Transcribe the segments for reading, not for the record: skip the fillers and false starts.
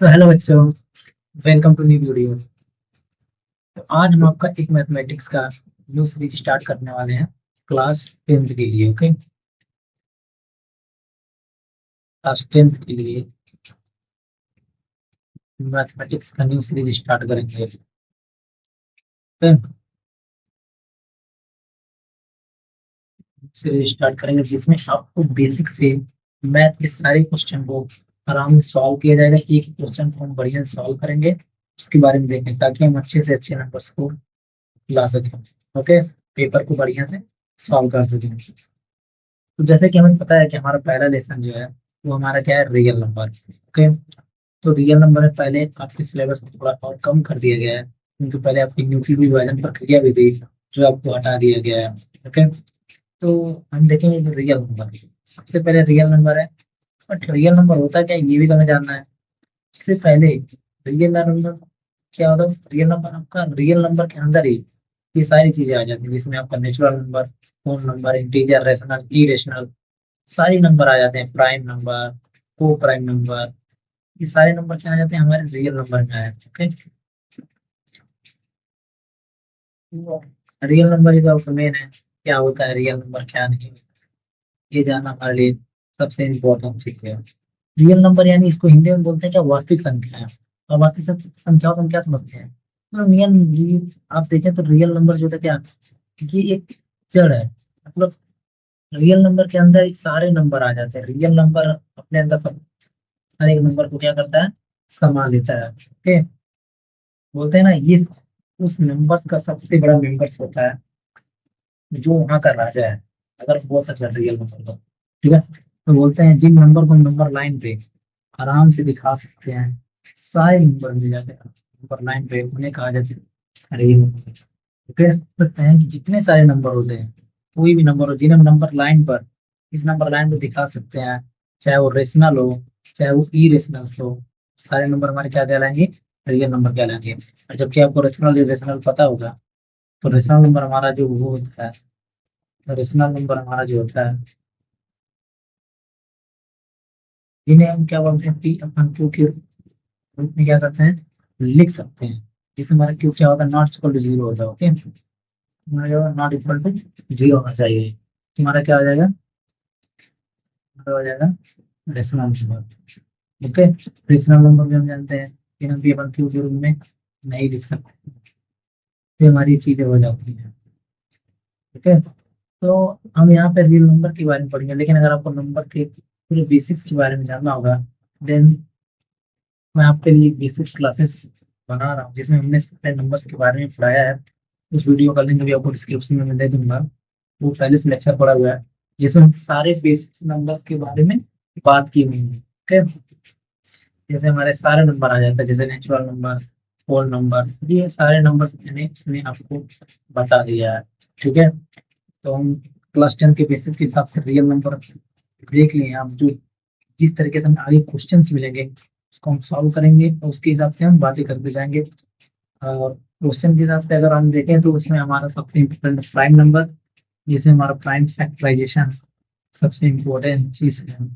तो हेलो बच्चों, welcome to new video. तो आज हम आपका एक मैथमेटिक्स का न्यू सीरीज स्टार्ट करने वाले हैं क्लास 10th के लिए। ओके, क्लास 10th के लिए मैथमेटिक्स का न्यू सीरीज स्टार्ट करेंगे। सीरीज स्टार्ट करेंगे जिसमें आपको बेसिक से मैथ के सारे क्वेश्चन को आराम से सॉल्व किया जाएगा। एक क्वेश्चन को हम बढ़िया से सॉल्व करेंगे, उसके बारे में देखें ताकि हम अच्छे से अच्छे नंबर्स को ला सकें। ओके, पेपर को बढ़िया से सॉल्व कर सकें। तो जैसे कि हमें पता है कि हमारा पहला लेसन जो है वो हमारा क्या है, रियल नंबर। ओके, तो रियल नंबर में पहले आपके सिलेबस को थोड़ा और कम कर दिया गया है, क्योंकि पहले आपकी न्यूक्लियर विभाजन प्रक्रिया भी थी जो आपको हटा दिया गया है। ओके, तो हम देखेंगे कि रियल नंबर सबसे पहले रियल नंबर है। बट रियल नंबर होता क्या है ये भी तो हमें जानना है। उससे पहले रियल नंबर क्या होता है? रियल नंबर आपका रियल नंबर के अंदर ही ये सारी चीजें आ जाती हैं, जिसमें आपका natural number, whole number, integer, rational, irrational, सारे नंबर आ जाते हैं। Prime number, coprime number, ये सारे नंबर क्या आ जाते हैं हमारे रियल नंबर में आ जाते हैं। ओके, रियल नंबर ही तो मेन है, क्या होता है रियल नंबर क्या नहीं, ये जानना हमारे लिए सबसे इम्पोर्टेंट चीज है। रियल नंबर यानी इसको हिंदी में बोलते हैं क्या, वास्तविक संख्या है। और वास्तविक संख्याओं को हम क्या समझते हैं, मतलब आप देखें तो रियल नंबर जो था क्या, ये एक जड़ है। मतलब रियल नंबर के अंदर ही सारे नंबर आ जाते हैं। रियल नंबर अपने अंदर सब हर एक नंबर को क्या करता है, समा लेता है। ओके, बोलते हैं ना ये उस नंबर्स का सबसे बड़ा मेंबर्स होता है जो वहां का राजा है, अगर बोल सकते हैं रियल नंबर को। ठीक है, तो बोलते हैं जिन नंबर को हम नंबर लाइन पे आराम से दिखा सकते हैं, सारे नंबर मिल जाते हैं नंबर लाइन पे, उन्हें कहा जाता है रियल नंबर। तो कह सकते हैं कि जितने सारे नंबर होते हैं, कोई भी नंबर हो जिन्हें हम नंबर लाइन पर इस नंबर लाइन पे दिखा सकते हैं, चाहे वो रेशनल हो चाहे वो इरेशनल हो, सारे नंबर हमारे क्या कहलाएंगे, रियल नंबर कहलाएंगे। और जबकि आपको रेशनल इरेशनल पता होगा, तो रेशनल नंबर हमारा जो वो होता है, रेशनल नंबर हमारा जो होता है, जिन्हें हम क्या बोलते हैं, पी अपन क्यू के रूप में क्या करते हैं, लिख सकते हैं। जिसमें हमारा क्यू क्या होता है, नॉट इक्वल टू जीरो होता है। ओके, हमारा नॉट इक्वल टू जीरो होना चाहिए। तुम्हारा क्या हो जाएगा, हमारा हो जाएगा rational number. Okay, rational number भी हम जानते हैं कि हम पी अपन क्यू के रूप में नहीं लिख सकते, तो हमारी चीजें हो जाती हैं। ठीक है, तो हम यहाँ पे रियल नंबर के बारे में पढ़ेंगे, लेकिन अगर आपको नंबर के पूरे बेसिक्स के बारे में जानना होगा, देन मैं आपके लिए बेसिक्स क्लासेस बना रहा हूँ जिसमें हमने सारे नंबर्स के बारे में पढ़ाया है। उस वीडियो का लिंक भी आपको डिस्क्रिप्शन में मैं दे दूंगा। वो पहले से लेक्चर पढ़ा हुआ है जिसमें हम सारे बेसिक नंबर्स के बारे में बात की हुई है। ओके, जैसे हमारे सारे नंबर आ जाते हैं, जैसे नेचुरल नंबर्स, होल नंबर्स, ये सारे नंबर्स मैंने आपको बता दिया है। ठीक है, तो हम क्लास 10 के बेसिस के हिसाब से रियल नंबर देख लिए आप, जो जिस तरीके से हमें आगे क्वेश्चंस मिलेंगे उसको हम सॉल्व करेंगे और उसके हिसाब से हम बातें करते जाएंगे। और क्वेश्चन के हिसाब से अगर हम देखें तो उसमें हमारा सबसे इम्पोर्टेंट प्राइम नंबर, जैसे हमारा प्राइम फैक्टराइजेशन सबसे इम्पोर्टेंट चीज है।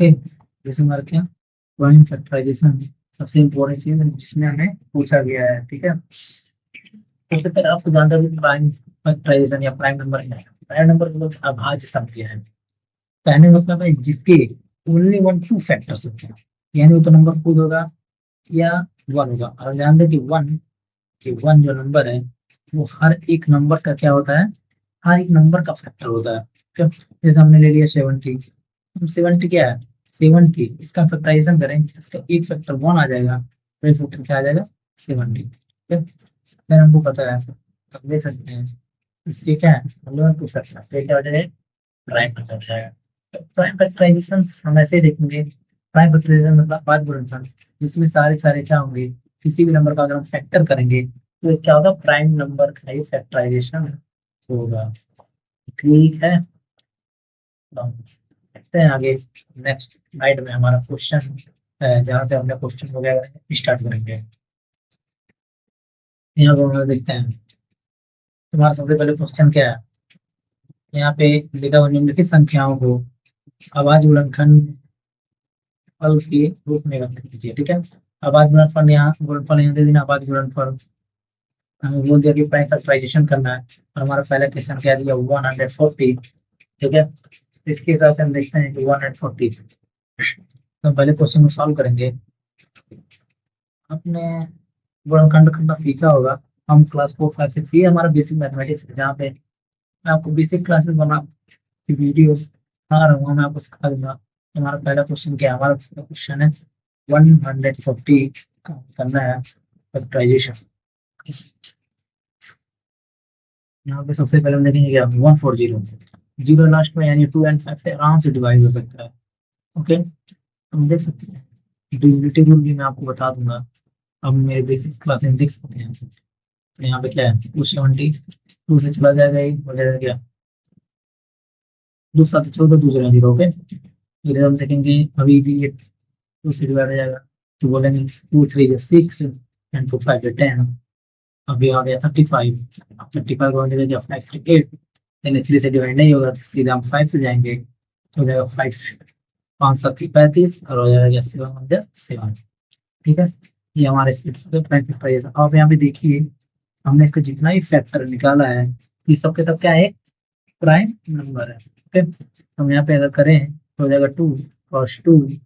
ठीक, जैसे हमारा क्या, प्राइम फैक्टराइजेशन सबसे इम्पोर्टेंट चीज है जिसमें हमें पूछा गया है। ठीक है, सबसे पहले आपको जानते हो प्राइम फैक्टराइजेशन या प्राइम नंबर क्या है। प्राइम नंबर मतलब अभाज्य संख्या है। कहने का मतलब है जिसके ओनली वन टू फैक्टर्स होते हैं, यानी वो तो नंबर खुद होगा या वन होगा। और ध्यान दें कि वन जो नंबर है वो हर एक नंबर का क्या होता है, हर एक नंबर का फैक्टर होता है। ठीक है? जैसे हमने ले लिया 70, 70 क्या है, 70 इसका फैक्टराइजेशन करें, इसका एक फैक्टर वन आ जाएगा, तो एक फैक्टर क्या आ जाएगा, 70। ठीक है, फिर हमको पता है, अब देख सकते हैं इसके क्या है, टू फैक्टर, तो ये क्या हो जाएगा, प्राइम फैक्टर हो जाएगा। प्राइम फैक्टराइजेशन हम ऐसे ही देखेंगे, प्राइम फैक्टराइजेशन मतलब पांच गुणनफल जिसमें सारे सारे क्या होंगे, किसी भी नंबर का अगर हम फैक्टर करेंगे तो ये क्या होगा, प्राइम नंबर का ही फैक्टराइजेशन होगा। ठीक है, तो हम देखते हैं आगे नेक्स्ट स्लाइड में हमारा क्वेश्चन, जहाँ से हमने क्वेश्चन वगैरह स्टार्ट करेंगे। यहाँ पर हम लोग देखते हैं तुम्हारा सबसे पहले क्वेश्चन क्या है। यहाँ पे लिखा हुआ निम्नलिखित संख्याओं को अभाज्य गुणनखंड फल के रूप में व्यक्त कीजिए। ठीक है, अब आज गुणनफल यहाँ दे देना। अब आज गुणनफल हमें बोल दिया कि प्राइम फैक्टराइजेशन करना है, और हमारा पहला क्वेश्चन क्या दिया 140। ठीक है, तो इसके हिसाब से हम देखते हैं कि 140, तो पहले क्वेश्चन को सॉल्व करेंगे। आपने गुणनखंड करना सीखा होगा, हम क्लास 4 5 6, ये हमारा बेसिक मैथमेटिक्स है, जहाँ पे मैं आपको बेसिक क्लासेस बना की वीडियोस आ रहा हूँ, मैं आपको सिखा दूंगा। हमारा पहला क्वेश्चन क्या है? हमारा क्वेश्चन है 140 का करना है फैक्टराइजेशन। यहाँ पे सबसे पहले हम देखेंगे क्या 140, जीरो लास्ट में, यानी 2 एंड 5 से आराम से डिवाइड हो सकता है। ओके, हम देख सकते हैं, डिविजिबिलिटी रूल भी मैं आपको बता दूंगा, अब मेरे बेसिक क्लास में देख सकते हैं। तो यहाँ पे क्या है 270, 2 से चला जाएगा, ये हो जाएगा क्या 2 7 14, 2 0 0। ओके, फिर हम देखेंगे अभी भी ये 2 से डिवाइड हो जाएगा, तो बोलेंगे 2 3 6 एंड 2 5 10। अभी आ गया 35, अब 35 को हमने दिया 5 3 8, यानी 3 से डिवाइड नहीं होगा, तो सीधा हम 5 से जाएंगे, तो हो जाएगा 5 5 7 35, और हो जाएगा 7 7। ठीक है, ये हमारे इसके फैक्टराइजेशन। अब यहाँ पे देखिए, हमने इसका जितना भी फैक्टर निकाला है, ये सबके सब क्या है, प्राइम नंबर है। ओके, हम यहाँ पे अगर करें तो हो जाएगा 2 क्रॉस 2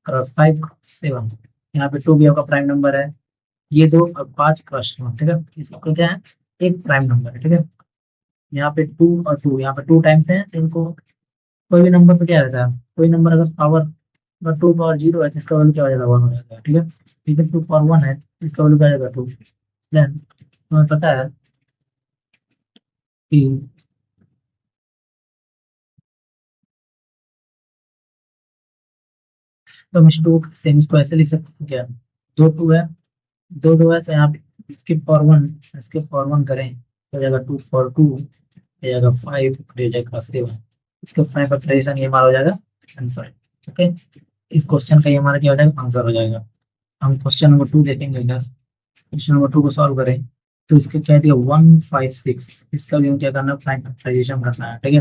क्रॉस 5 क्रॉस 7। यहाँ पे 2 भी आपका प्राइम नंबर है, ये 2 और 5 क्रॉस 1। ठीक है, ये सबका क्या है, एक प्राइम नंबर है। ठीक है, यहाँ पे 2 और 2, यहाँ पे 2 टाइम्स है, तो इनको कोई भी नंबर पे क्या रहता है, कोई नंबर अगर पावर, अगर 2 पावर 0 है तो इसका वैल्यू क्या हो जाएगा 1 हो जाएगा। ठीक है, ठीक है, 2 पावर 1 है तो इसका वैल्यू क्या आ जाएगा 2। देन तुम्हें पता है कि तो हम इसको सेम, इसको ऐसे लिख सकते हैं क्या, 2 2 है, 2 2 है, तो यहाँ पे इसके पावर 1, इसके पावर 1 करें तो हो जाएगा 2 पावर 2, हो जाएगा 5, हो जाएगा 7। इसका 5 फैक्टराइजेशन ये हमारा हो जाएगा आंसर। ओके, इस क्वेश्चन का ये हमारा क्या हो जाएगा, आंसर हो जाएगा। हम क्वेश्चन नंबर 2 देखेंगे इधर, क्वेश्चन नंबर 2 को सॉल्व करें तो इसके क्या दिया 156, इसका भी हम क्या करना है, प्राइम फैक्टराइजेशन करना है। ठीक है,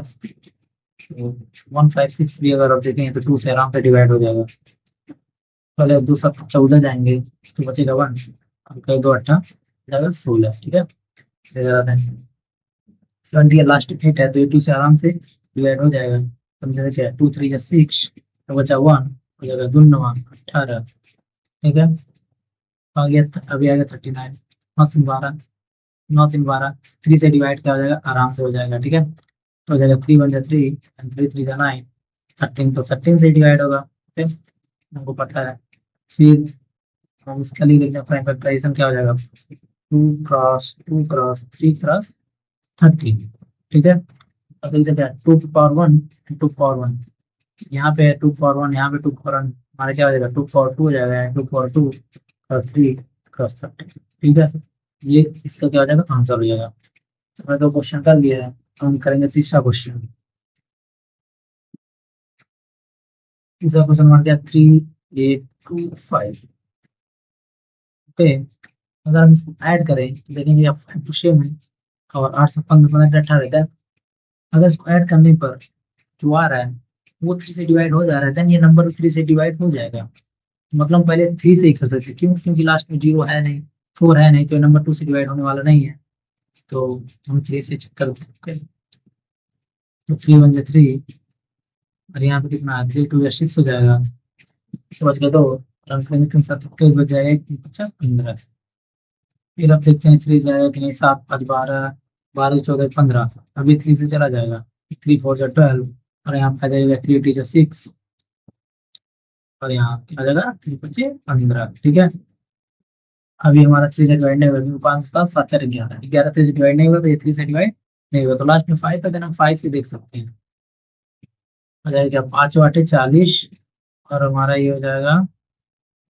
तो 156 भी अगर आप देखेंगे तो 2 से आराम से डिवाइड हो जाएगा, पहले 2 7 14 जाएंगे तो बचेगा 1, और कहीं 2 8 जाएगा 16। ठीक है, इधर 20 लास्ट हिट है, तो ये 2 से आराम से डिवाइड हो जाएगा। समझे क्या, 2 3 6, तो बचा 1, हो जाएगा 2 9 18। ठीक है, आ गया अभी आ गया 39, 9 3 12, 9 3 12, 3 से डिवाइड क्या हो जाएगा, आराम से हो जाएगा। ठीक है, तो हो जाएगा 3 1 3 एंड 3 3 9, 13, तो 13 से डिवाइड होगा। ठीक है, हमको पता है। फिर हम इसका लिए देखते हैं प्राइम फैक्टराइजेशन क्या हो जाएगा, 2 क्रॉस 3 क्रॉस 13। ठीक है, अब देखते क्या 2 पावर 1 2 पावर 1, यहाँ पे 2 पावर 1, यहाँ पे 2 पावर 1, हमारे क्या हो जाएगा 2 पावर 2 हो जाएगा, 2 पावर 2 क्रॉस 3 क्रॉस 13। ठीक है, ये इसका क्या हो जाएगा, आंसर हो जाएगा। हमने तो क्वेश्चन कर लिया है, हम करेंगे तीसरा क्वेश्चन। तीसरा क्वेश्चन हमारा क्या 3825। ओके, अगर हम इसको ऐड करें तो देखेंगे 5 टू 7 और 8 से 15 15 18, अगर इसको ऐड करने पर जो आ रहा है वो 3 से डिवाइड हो जा रहा है, देन ये नंबर 3 से डिवाइड हो जाएगा। मतलब पहले 3 से ही कर सकते, क्यों, क्योंकि लास्ट में 0 है नहीं, 4 है नहीं, तो ये नंबर 2 से डिवाइड होने वाला नहीं है, तो हम 3 से चेक करते हैं। ओके, तो 3 1 3, और यहाँ पे कितना है 3 2 6 हो जाएगा, तो बच गया 2, रन करेंगे 3 7 21 बच जाएगा, 1 बचा 15। फिर अब देखते हैं 3 से आएगा कि नहीं, 7 5 12, 12 14 15, अभी 3 से चला जाएगा, 3 4 12, और यहाँ पे आ जाएगा 3 2 6, और यहाँ आ जाएगा 3 5 15। ठीक है, अभी हमारा 3 से डिवाइड नहीं होगा, 5 7 7 4 11, 11 3 से डिवाइड नहीं होगा, तो ये 3 से डिवाइड नहीं होगा, तो लास्ट में 5 है, देन हम 5 से देख सकते हैं। हो जाएगा 5 8 40, और हमारा ये हो जाएगा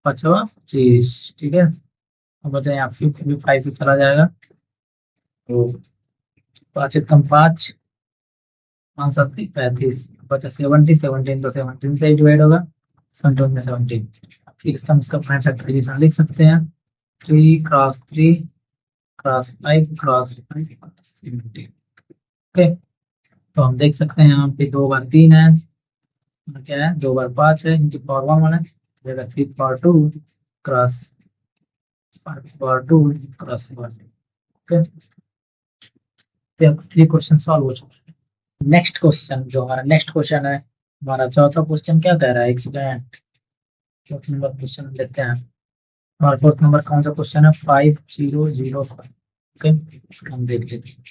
5 25। ठीक है, अब बचा यहाँ 5 से चला जाएगा, तो 5 कम 5, 5 7 35, बचा 70, 17, तो 17 से डिवाइड होगा, 17 में 17। फिर इसका प्राइम फैक्टराइजेशन लिख सकते हैं, 3 क्रॉस 3 क्रॉस 5 क्रॉस 5 70। ओके, तो हम देख सकते हैं यहाँ पे 2 बार 3 है, और क्या है 2 बार 5 है, इनकी पावर 1 1 है, जाएगा 3/2 क्रॉस 5/2 क्रॉस 1। ओके, तो 3 क्वेश्चन सॉल्व हो चुके हैं। नेक्स्ट क्वेश्चन, जो हमारा नेक्स्ट क्वेश्चन है, हमारा चौथा क्वेश्चन क्या कह रहा है, एक सेकंड, फोर्थ नंबर क्वेश्चन देखते हैं। और फोर्थ नंबर कौन सा क्वेश्चन है, 5005। ओके, इसका हम देख लेते हैं।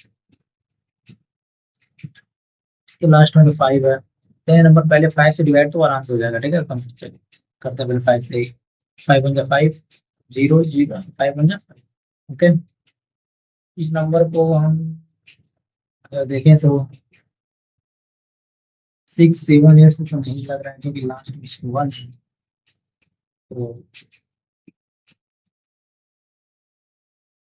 इसके लास्ट में तो 5 है, तो नंबर पहले 5 से डिवाइड तो आराम से हो जाएगा। ठीक है, तो हम चेक करते हैं पहले 5 से। 5 बन जा 5, 0 0 5 बन जा 5। ओके, इस नंबर को हम अगर देखें तो 6 7 8 से तो नहीं लग रहा है, क्योंकि लास्ट में 1 है। तो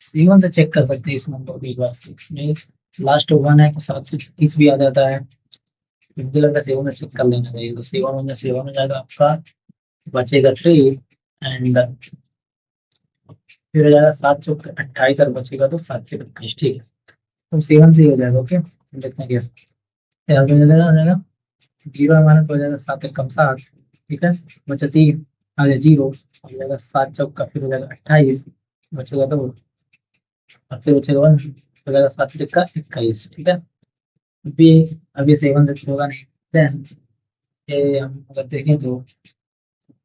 7 से चेक कर सकते हैं इस नंबर को एक बार। 6 में लास्ट 1 है तो 7 से 30 भी आ जाता है। मुझे लग रहा है 7 से चेक कर लेना चाहिए। तो 7 हो जाएगा आपका, बचेगा 3 एंड फिर हो जाएगा 7 चौक 28 और बचेगा तो 7 से 21। ठीक है, तो 7 से ही हो जाएगा। ओके, हम देखते हैं क्या क्या हो जाएगा। 0 हमारा तो हो जाएगा 7 एक कम 7। ठीक है, बचा 3, आगे 0 हो जाएगा, 7 चौक का फिर हो जाएगा 28, बचेगा 2 और फिर बचेगा 1, हो जाएगा 7 का 21। ठीक है, अभी अब ये 7 से होगा नहीं। देन ये हम अगर देखें तो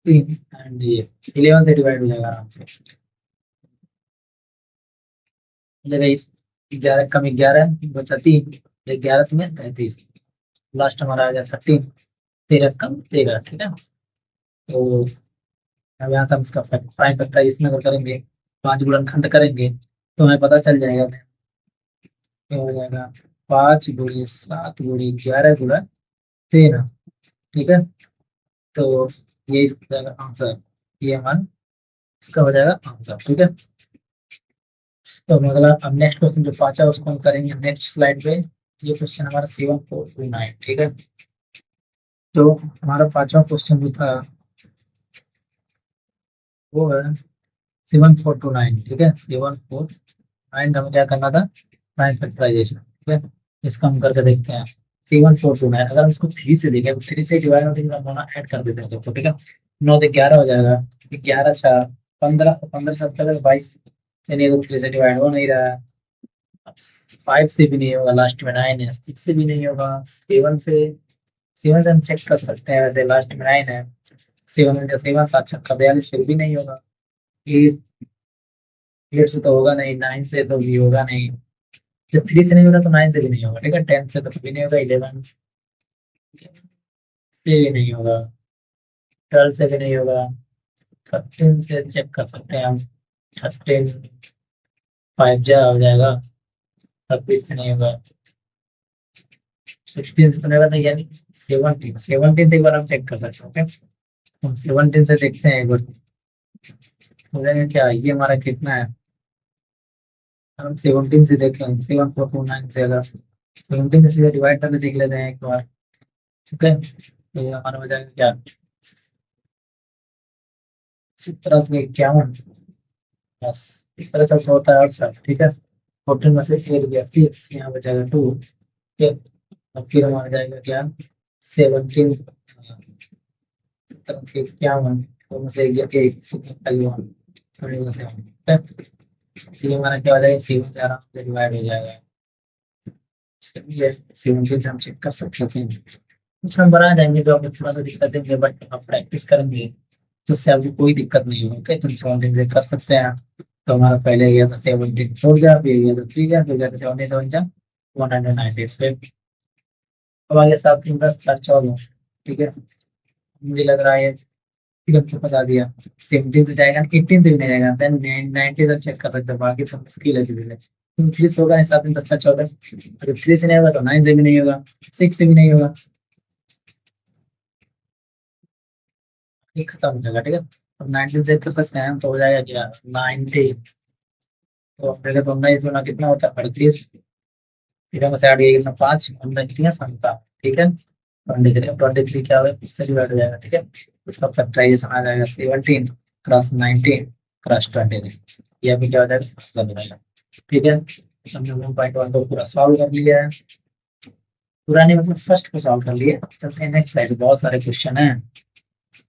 3 एंड ये 11 से डिवाइड हो जाएगा आराम से। मिलेगा 11 कम 11 बचा 3, 11 में 33, लास्ट हमारा आ गया 13, 13 कम 13। ठीक है, तो अब यहाँ से हम इसका प्राइम फैक्टर इसमें अगर करेंगे, 5 गुणनखंड करेंगे तो हमें पता चल जाएगा। क्या हो जाएगा, 5 गुणे 7 गुणे 11 गुणा 13। ठीक है, तो ये इसका जाएगा आंसर, ये हमारा इसका हो जाएगा आंसर। ठीक है, तो हम अगला अब नेक्स्ट क्वेश्चन जो पांचा है उसको हम करेंगे नेक्स्ट स्लाइड पे। ये क्वेश्चन हमारा 7429। ठीक है, तो हमारा पांचवा क्वेश्चन जो था वो है 7429। ठीक है, 749 हमें क्या करना था, प्राइम फैक्टराइजेशन। ठीक है, इसका हम करके देखते हैं। 7429 अगर हम इसको 3 से देखें तो 3 से डिवाइड होने के बाद दोनों ऐड कर देते हैं सबको। ठीक है, 9 से 11 हो जाएगा, 11 4 15, 15 से 22, यानी तो 3 से डिवाइड हो नहीं रहा है। अब 5 से भी नहीं होगा, लास्ट में 9 है। 6 से भी नहीं होगा, 7 से हम चेक कर सकते हैं, वैसे लास्ट में 9 है। 7 7 छक्का 42, फिर भी नहीं होगा। 8 8 से तो होगा नहीं, 9 से तो भी होगा नहीं। जब 3 से नहीं होगा तो 9 से भी नहीं होगा। ठीक है, 10 से तो कभी नहीं होगा, 11 से भी नहीं होगा, 12 से भी नहीं होगा, 13 से चेक कर सकते हैं हम। 13 5 जा हो जाएगा, 26 से नहीं होगा, 16 से तो नहीं होगा, नहीं यानी 17 से एक बार हम चेक कर सकते हैं। ओके, हम 17 से देखते हैं एक बार, हो जाएगा क्या, ये हमारा कितना है। हम 17 से देखते हैं, 7429 से अगर 17 से सीधे डिवाइड करके देख लेते हैं एक बार। ठीक है, तो ये हमारा हो जाएगा क्या, 17 से 51, बस इस तरह से होता है 68। ठीक है, 14 में से 8 गया 6, यहाँ बचेगा 2। ठीक है, अब फिर हमारा जाएगा क्या, 17, 17 से 51, तो में से गया 8 51, सॉरी में से 1। ठीक है, तो ये हमारा क्या हो जाएगा, 7 से आराम से डिवाइड हो जाएगा। सही है, 17 से हम चेक कर सकते हैं। कुछ नंबर आ जाएंगे जो आपको थोड़ा सा दिक्कत देंगे, बट आप प्रैक्टिस करेंगे तो उससे आपको कोई दिक्कत नहीं होगी। ओके, तुम 17 से कर सकते हैं। तो हमारा पहले गया था 17 4 जा, फिर गया था 3 जा, फिर गया था 77 जा 190। अब आगे 7 3 10 4 14। ठीक है, मुझे लग रहा है फिर हमको फंसा दिया। 17 से जाएगा, 18 से भी नहीं जाएगा, देन 90 तक चेक कर सकते हैं, बाकी तो मुश्किल है धीरे धीरे। 3 से होगा नहीं, 7 10 14। अगर 3 से नहीं होगा तो 9 से भी नहीं होगा, 6 से भी नहीं होगा, ये खत्म हो जाएगा। ठीक है, अब 19 चेक कर सकते हैं, तो हो जाएगा क्या 90। तो पहले तो 19 गुना कितना होता है 35, फिर हम से हट गया कितना 5, 19 3 7। ठीक है, 23 क्या होगा, इससे डिवाइड हो जाएगा। ठीक है, उसका फैक्टराइजेशन आ जाएगा 17 क्रॉस 19 क्रॉस 23, ये अभी क्या हो जाएगा आंसर हो जाएगा। ठीक है, हमने 1.1 को पूरा सॉल्व कर लिया है, पुराने मतलब फर्स्ट को सॉल्व कर लिया। चलते हैं नेक्स्ट स्लाइड, बहुत सारे क्वेश्चन हैं।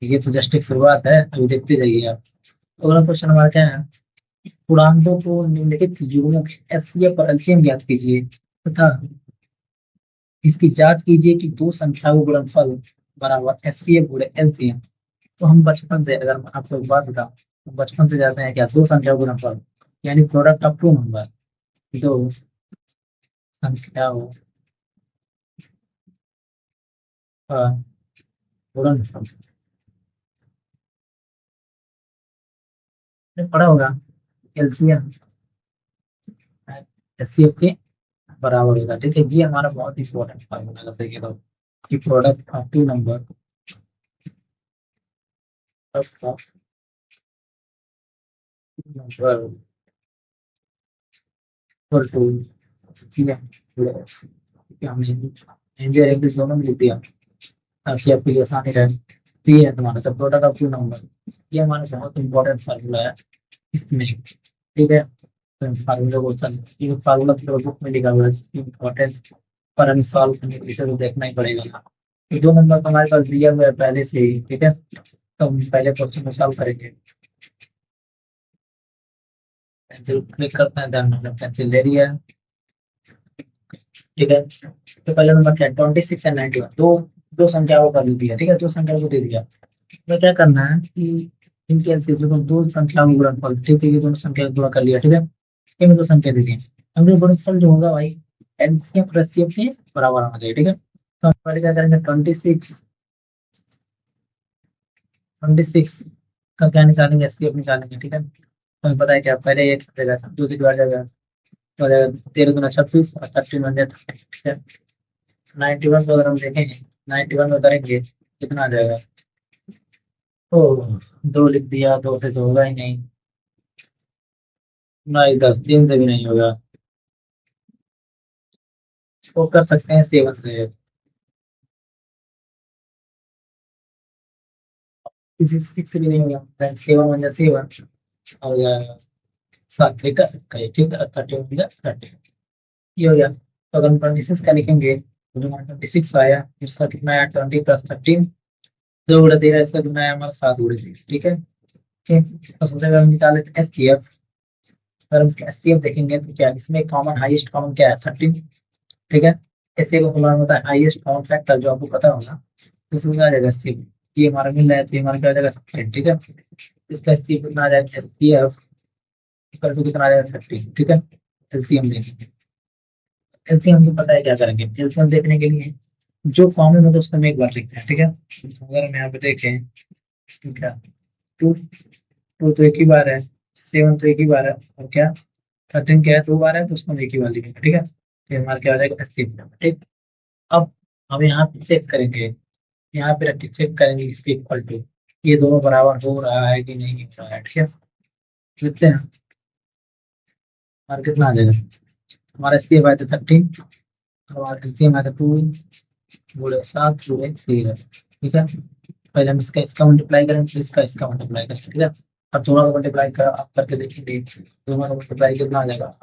ये तो जस्ट एक शुरुआत है, अभी देखते जाइए आप। अगला क्वेश्चन हमारा क्या है, पूर्णांकों को निम्नलिखित युग्मों के एचसीएफ और एलसीएम ज्ञात कीजिए तथा इसकी जांच कीजिए कि दो संख्याओं का गुणनफल बराबर एचसीएफ गुणे एलसीएम। तो हम बचपन से, अगर मैं आपको एक बात बताऊं, तो बचपन से जाते हैं क्या, दो संख्याओं का गुणनफल यानी प्रोडक्ट ऑफ टू नंबर, दो संख्याओं का गुणनफल, आपने पढ़ा होगा एलसीएम एचसीएफ के बराबर होगा। ठीक है, ये हमारा बहुत इंपॉर्टेंट फार्मूला है। देखिए तो कि product of two number equal to, ठीक है, हमने हिंदी और इंग्लिश दोनों में लिख दिया ताकि आपके लिए आसानी रहे। तो ये है तुम्हारा the product of two number, ये हमारा बहुत इंपॉर्टेंट फार्मूला है इसमें। ठीक है, तो इस फार्मूले को ये फार्मूला तो बुक में लिखा हुआ है, इसकी इंपॉर्टेंस पर हमें सॉल्व करने के लिए इसे तो देखना ही पड़ेगा ना। ये दो नंबर तो हमारे पास दिया हुआ है पहले से ही। ठीक है, तो हम पहले क्वेश्चन में सॉल्व करेंगे। पेंसिल क्लिक करते हैं, देन हमने पेंसिल ले लिया है। ठीक है, तो पहले नंबर क्या है, 26 एंड 91, दो दो संख्याओं का दे दिया। ठीक है, दो संख्याओं को दे दिया, तो क्या करना है कि इनके एलसीएम को दो संख्याओं में गुणनफल, ठीक है, ये दोनों संख्या का गुणा कर लिया। ठीक है, इनमें दो संख्या दे दी, हमने गुणनफल जो होगा भाई एलसीएम प्लस एचसीएफ के बराबर होना चाहिए। ठीक है, तो हम पहले क्या करेंगे, 26 का क्या निकालेंगे, एचसीएफ निकालेंगे। ठीक है, तो हमें पता है क्या, पहले एक हो जाएगा, दूसरी बार जाएगा तो हो जाएगा 13 × 26 और 13 बन जाता है। ठीक है, 91 को अगर हम देखेंगे, 91 में करेंगे कितना आ जाएगा, तो दो लिख दिया, दो से तो होगा ही नहीं, ना ही 10, 3 से भी नहीं होगा। इसको कर सकते हैं 7 से, किसी 6 से भी नहीं होगा, देन 7 बन जाए 7 हो जाएगा 7 3 का ठीक है, 30 बन जाए 30, ये हो गया। तो अगर हम 26 का लिखेंगे तो हमारा 26 आया, इसका कितना आया 20 + 13, 2 × 13, इसका कितना आया हमारा 7 × 3। ठीक है, ठीक, तो सबसे पहले हम निकाले थे एस टी एफ। अगर हम इसका एस टी एफ देखेंगे तो क्या इसमें कॉमन हाईएस्ट कॉमन क्या है 13। ठीक है, ऐसे को फुल होता है हाईएस्ट कॉमन फैक्टर, जो आपको पता होगा, तो इसमें क्या आ जाएगा एस टी एफ, ये हमारा मिल रहा है तो ये हमारा क्या आ जाएगा 13। ठीक है, इसका एस टी एफ कितना आ जाएगा, S T F equal to कितना आ जाएगा 13। ठीक है, एलसीएम देखेंगे, एलसीएम को पता है क्या करेंगे, एलसीएम देखने के लिए जो कॉमन होगा उसको हम एक बार लिखते हैं। ठीक है, तो अगर हम यहाँ पे देखें तो क्या, टू टू तो एक ही बार है, 7 तो एक ही बार है, और क्या 13 क्या है 2 बार है, तो उसको हम एक ही बार लिखेंगे। ठीक है, तो हमारा क्या हो जाएगा 80। ठीक, अब हम यहाँ पे चेक करेंगे, यहाँ पे रख के चेक करेंगे इसके इक्वल टू ये दोनों बराबर हो रहा है कि नहीं हो रहा है। ठीक है, लिखते हैं, हमारा कितना आ जाएगा, हमारा एस सी एफ आया था 13 और हमारा एलसीएम आया था 2 × 7 × 13। ठीक है, पहले हम इसका मल्टीप्लाई करें, फिर इसका मल्टीप्लाई करें। ठीक है, अब दोनों का मल्टीप्लाई कर आप करके देखेंगे, दोनों का मल्टीप्लाई कितना आ जाएगा,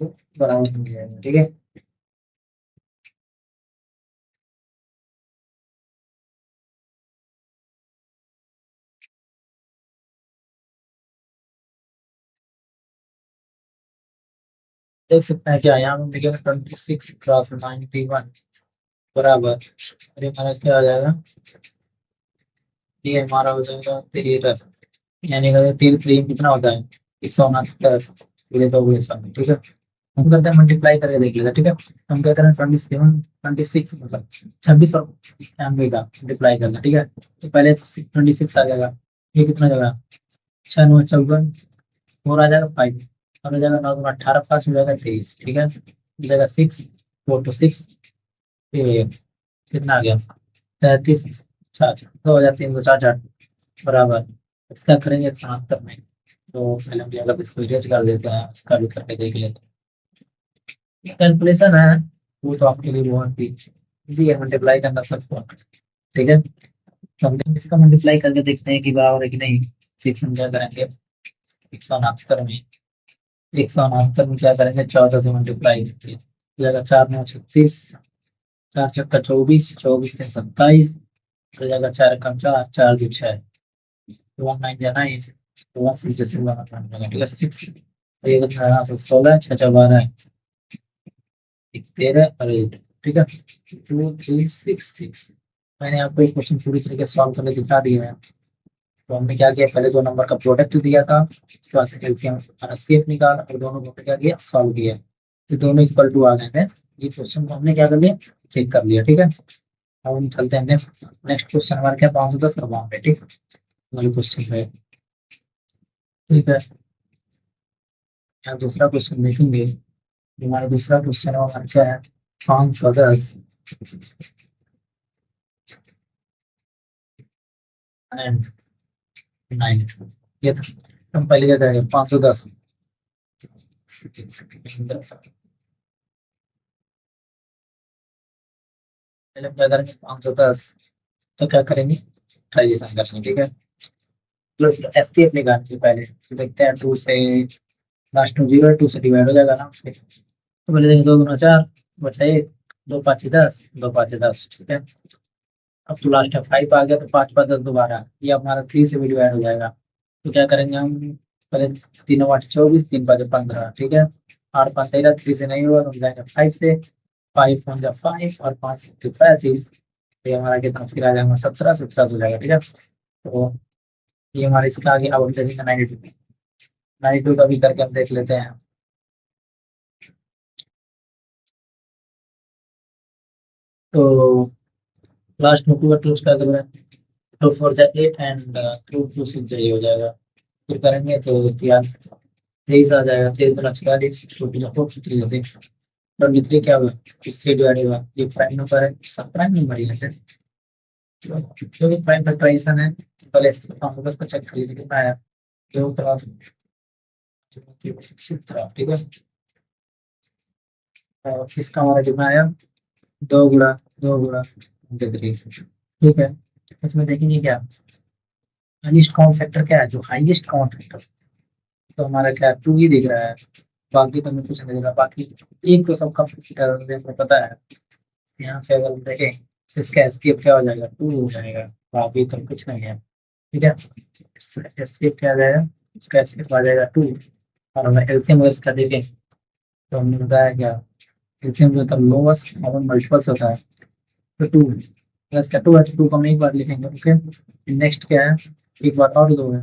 तो बराबर हो जाएगा। ठीक है, देख सकते हैं क्या, यहाँ पे देखिए 26 × 91 बराबर, अरे हमारा क्या आ जाएगा, ये हमारा हो जाएगा 13, यानी कि 13 कितना होता है 169, ये तो हुए सब। ठीक है, हम करते हैं मल्टीप्लाई करके देख लेते हैं। ठीक है, हम क्या करें 26 मतलब 26 और 91 का मल्टीप्लाई करना। ठीक है, तो पहले 26 आ जाएगा, ये कितना जाएगा 6 × 9 = 54, फोर आ जाएगा 5 और हो जाएगा 9 × 18, 5 हो जाएगा 23। ठीक है, हो जाएगा 6, 4 to 6, कितना आ गया 33, 2,360 बराबर, इसका करेंगे 76 में। तो पहले हम अगर इसको इरेज कर देते हैं, इसका भी करके देख लेते हैं, कैलकुलेशन है वो तो आपके लिए बहुत ही इजी है, मल्टीप्लाई करना सबको। ठीक है, तो हम इसका मल्टीप्लाई करके देखते हैं कि बराबर है कि नहीं। 6 हम क्या करेंगे 169 में, 169 में क्या करेंगे 14 से मल्टीप्लाई करेंगे, हो जाएगा 4 × 9 = 36, 4 × 6 = 24, 24 × 3 = 27, हो जाएगा 4 कम 4, 4 2 6, 1 9 9, 1 6 जैसे 1 ठीक है 6, ये कितना 16, 6 4 12 एक 13 और 8 ठीक है 2 3 6 6। मैंने आपको एक क्वेश्चन पूरी तरीके से सॉल्व करके दिखा दिया है। तो हमने क्या किया, पहले 2 नंबर का प्रोडक्ट दिया था, उसके बाद से एलसीएम एचसीएफ निकाला और दोनों को क्या किया, सॉल्व किया, तो दोनों इक्वल टू आ गए थे। ये क्वेश्चन को हमने क्या कर लिया, चेक कर लिया। ठीक है, अब हम चलते हैं नेक्स्ट क्वेश्चन हमारा क्या 510 का बाउंड है। ठीक है, वाले क्वेश्चन है। ठीक है, यहाँ दूसरा क्वेश्चन देखेंगे। हमारा दूसरा क्वेश्चन है हमारा क्या है 510 एंड 9। ये था, हम पहले क्या करेंगे 510 पहले हम क्या करेंगे 510, तो क्या करेंगे ट्रांजिशन करेंगे। ठीक है, प्लस एस टी एफ निकालेंगे पहले, तो देखते हैं 2 से लास्ट में 0 है, 2 से डिवाइड हो जाएगा आराम से। तो पहले देखेंगे 2 दूना 4 बचा 1, 2 5 10 ठीक है। अब तो लास्ट में 5 आ गया, तो 5 5 10 दोबारा, ये हमारा 3 से भी डिवाइड हो जाएगा। तो क्या करेंगे हम, पहले 3 8 24, 3 5 15 ठीक है। 8 5 13, 3 से नहीं हुआ तो हम जाएंगे 5 से, 5 1 5 और 5 35, ये हमारा कितना फिर आ जाएगा 17 17 हो जाएगा। ठीक है, तो ये हमारा इसका आगे अब हम देखेंगे 92, 92 का भी करके हम देख लेते हैं। तो लास्ट में 2 2 कर देंगे, 2 4 8 एंड 2 2 6 ये हो जाएगा। फिर करेंगे तो 23 आ जाएगा, 23 2 46, 23 क्या हुआ, इससे डिवाइड हुआ, ये प्राइम नंबर है, सब प्राइम नंबर ही है। क्योंकि प्राइम फैक्टराइजेशन है, पहले इसके फॉर्मूला को चेक कर लीजिए कितना आया, 2 ठीक है। और इसका हमारा कितना आया, 2 गुणा 2 गुणा 3 ठीक है। इसमें देखेंगे क्या हाईएस्ट काउंट फैक्टर क्या है, जो हाईएस्ट काउंट फैक्टर, तो हमारा क्या 2 ही दिख रहा है, बाकी तो हमें कुछ नहीं दिख रहा। बाकी एक तो सबका फैक्टर पता है, यहाँ पे अगर हम देखें तो इसका एसटीएफ क्या हो जाएगा, 2 हो जाएगा, बाकी तो कुछ नहीं है। ठीक है, एसटीएफ क्या आ जाएगा, इसका एसटीएफ आ जाएगा 2। और हमें एलसीएम अगर इसका देखें तो हमने बताया क्या, एलसीएम जो होता है लोवेस्ट कॉमन मल्टीपल्स होता है, तो 2 प्लस का 2 है, तो 2 को हम एक बार लिखेंगे। ओके, नेक्स्ट क्या है, एक बार और 2 है,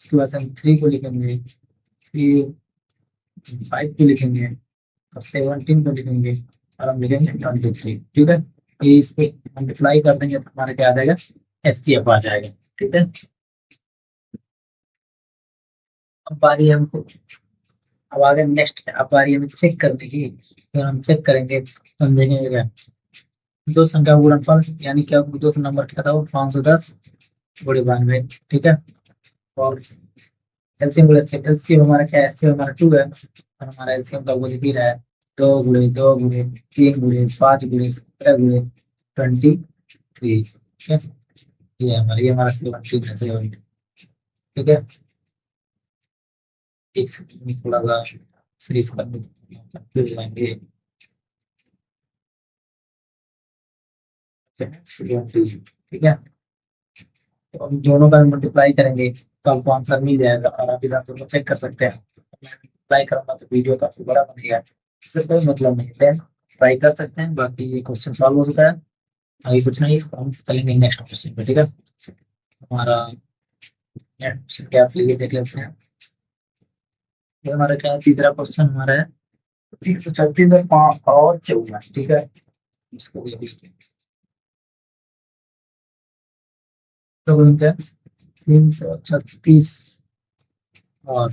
उसके बाद से हम 3 को लिखेंगे, फिर 5 को लिखेंगे और 17 को लिखेंगे और हम लिखेंगे 23। ठीक है, ये इस पे मल्टीप्लाई कर देंगे तो हमारा क्या आ जाएगा, एसटीएफ आ जाएगा। ठीक है, अब बारी हमको, अब आगे नेक्स्ट अब बारी हमें चेक करने की, तो हम चेक करेंगे तो हम देखेंगे क्या, दो संख्या का गुणनफल, यानी क्या दो नंबर क्या था वो 510 बड़े 92। ठीक है, और एलसीएम एलसीएम हमारा क्या है, एलसीएम हमारा 2 है, और हमारा एलसीएम का वो लिख ही रहा है, 2 गुणे 2 गुणे 3 गुणे 5 गुणे 23। ठीक है, ये हमारा 17 है 70। ठीक है, एक सेकंड में थोड़ा सा सीरीज करने फिर जाएंगे 70। ठीक है, तो हम दोनों का मल्टीप्लाई करेंगे तो हमको आंसर मिल जाएगा, और आप इस आंसर को चेक कर सकते हैं। मैं मल्टीप्लाई करूंगा तो वीडियो काफी बड़ा बनेगा, इससे कोई मतलब नहीं है, ट्राई कर सकते हैं। बाकी ये क्वेश्चन सॉल्व हो चुका है, अभी कुछ नहीं, हम चलेंगे नेक्स्ट क्वेश्चन पे। ठीक है, हमारा क्वेश्चन क्या आप लिए देख लेते हैं। ये हमारा क्या तीसरा क्वेश्चन हमारा है 336 और 5 और 14। ठीक है, इसको भी देखते हैं। तो उनका 336 और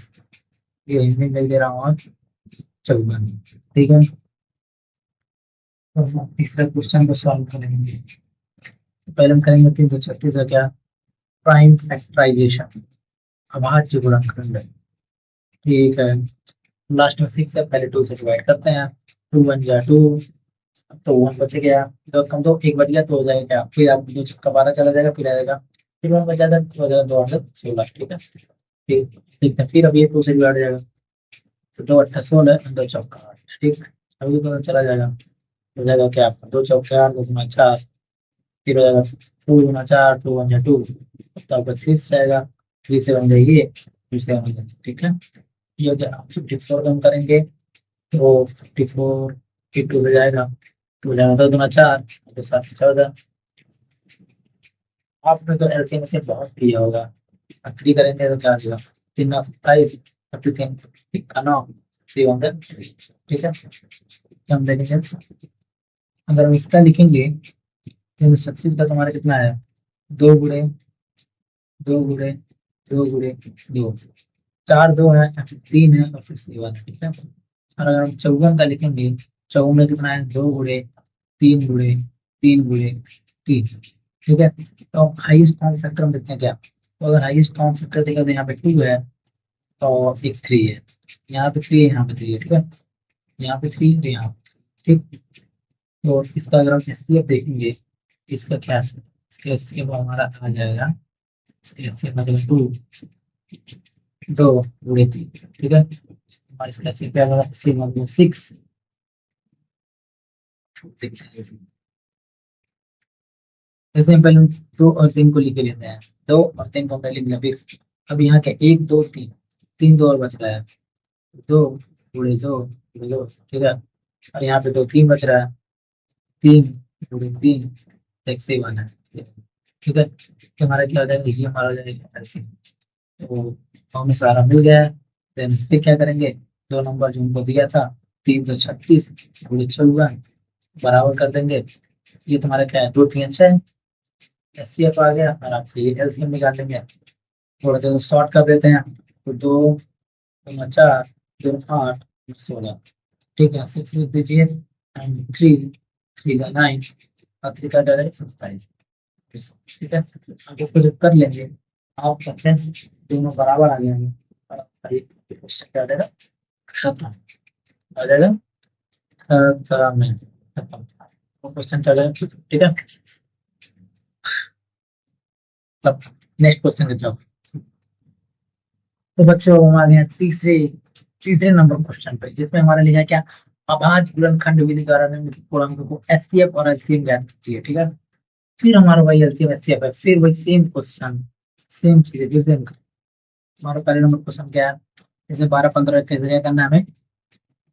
ये हिंदी में दे रहा हूँ और 54। ठीक है, तो हम तीसरा क्वेश्चन को सॉल्व करेंगे। तो पहले हम करेंगे 336 का क्या, प्राइम फैक्टराइजेशन, अभाज्य गुणनखंड। ठीक है, लास्ट में 6 है, पहले 2 से डिवाइड करते हैं, 2 1 जा 2, तो 1 बच गया, दो कम दो एक बच गया तो हो जाएगा क्या, फिर आप दो छक्का 12 चला जाएगा, फिर आएगा, फिर 1 बचा था तो हो जाएगा 2 8 16। ठीक है, फिर देखते हैं, फिर अब ये 2 से डिवाइड हो जाएगा, तो 2 8 16 2 चौका 8। ठीक, अभी तो चला जाएगा, हो जाएगा क्या आपका 2 चौके 8 2 गुना 4 फिर हो जाएगा 2 गुना 4, 2 1 जा 2, तो आपका 3 से जाएगा, 3 से 1 जाएगी, फिर से 1 जाएगा, ठीक है। ये हो गया। 54 कम करेंगे तो 54 फिर 2 से जाएगा, 2 हो जाएगा 2 गुना 4, तो 7 14। आपने तो एलसीएम से बहुत किया होगा। 3 करेंगे तो क्या आ जाएगा, 3 9 27, 3 9 3 ठीक है। तो हम देखेंगे, अगर हम इसका लिखेंगे तो 36 का तुम्हारा कितना है, 2 गुणे 2 गुणे 2 गुणे 2, 4 2 है, फिर 3 है और फिर 7 है, ठीक है। और अगर हम 54 का लिखेंगे, 54 में कितना है, 2 गुणे 3 गुणे 3 गुणे 3, ठीक है। तो हाईएस्ट काउंट फैक्टर हम देखते हैं क्या, तो अगर हाईएस्ट काउंट फैक्टर देखा तो यहाँ पे 2 है और एक 3 है, यहाँ पे 3 है, यहाँ पे 3 है, ठीक है। यहाँ पे 3 है, यहाँ पे, ठीक। तो इसका अगर हम एचसीएफ देखेंगे, इसका क्या है, इसका एचसीएफ हमारा आ जाएगा, इसका एचसीएफ मतलब 2 गुणे 3, ठीक है। हमारा इसका एचसीएफ क्या होगा, सी मतलब 6, देखते हैं जैसे हम पहले 2 और 3 को लिखे लेते हैं, 2 और 3 को हमने लिख लिया, फिर अब यहाँ क्या 1 2 3, 3 2 और बच रहा है, 2 गुणे 2 गुणे 2, ठीक है। और यहाँ पे 2 3 बच रहा है, 3 गुणे 3, एक से 1 है, ठीक है। तो हमारा क्या हो जाएगा, ये हमारा हो जाएगा एलसीएम। तो हमें सारा मिल गया है। देन फिर क्या करेंगे, दो नंबर जो उनको दिया था, 336 गुणे 54 बराबर कर देंगे। ये तुम्हारा क्या है, 2 3 6 एचसीएफ आ गया, और आप ये एलसीएम निकाल लेंगे। थोड़ा सा शॉर्ट कर देते हैं, तो 2 2 4 2 8 16, ठीक है। 6 लिख दीजिए, एंड 3 3 जा 9, और 3 का डायरेक्ट 27, ठीक है। अब इसको जब कर लेंगे, आप सकते हैं दोनों बराबर आ जाएंगे, और ये क्वेश्चन क्या आ जाएगा, खत्म आ जाएगा, खत्म में खत्म, क्वेश्चन चल जाएगा, ठीक है। अब नेक्स्ट क्वेश्चन की तरफ। तो बच्चों हम आ गए हैं तीसरे तीसरे नंबर क्वेश्चन पे, जिसमें हमारा लिखा है क्या, अभाज्य गुणनखंड विधि द्वारा निम्नलिखित पूर्णांकों को एचसीएफ और एलसीएम ज्ञात कीजिए, ठीक है। फिर हमारा वही एलसीएम एचसीएफ है, फिर वही सेम क्वेश्चन, सेम चीजें फिर सेम। हमारा पहले नंबर क्वेश्चन क्या है, जैसे 12 15 कैसे क्या करना है हमें,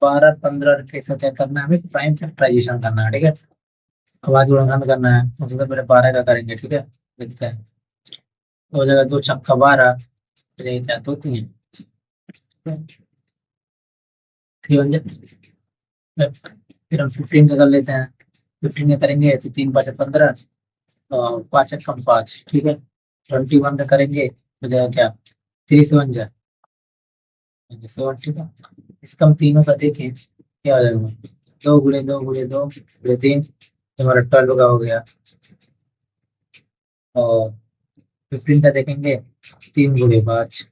12 15 कैसे क्या करना है हमें, प्राइम फैक्टराइजेशन करना है, ठीक है। अभाज्य गुणनखंड करना है, तो सबसे पहले 12 का करेंगे, ठीक है। देखते हैं, तो हो जाएगा 2 छक्का 12, हो जाएगा क्या, 2 3, 3 फिर हम 15 का कर लेते हैं, 15 का करेंगे तो 3 5 15, और 5 1 5, ठीक है। 21 का करेंगे तो जाएगा क्या, 3 7 7, ठीक है। इसका हम तीनों का देखें क्या हो जाएगा, 2 गुणे 2 गुणे 2 गुणे 3, हमारा 12 का हो गया। और 15 का देखेंगे, 3 गुणे 5,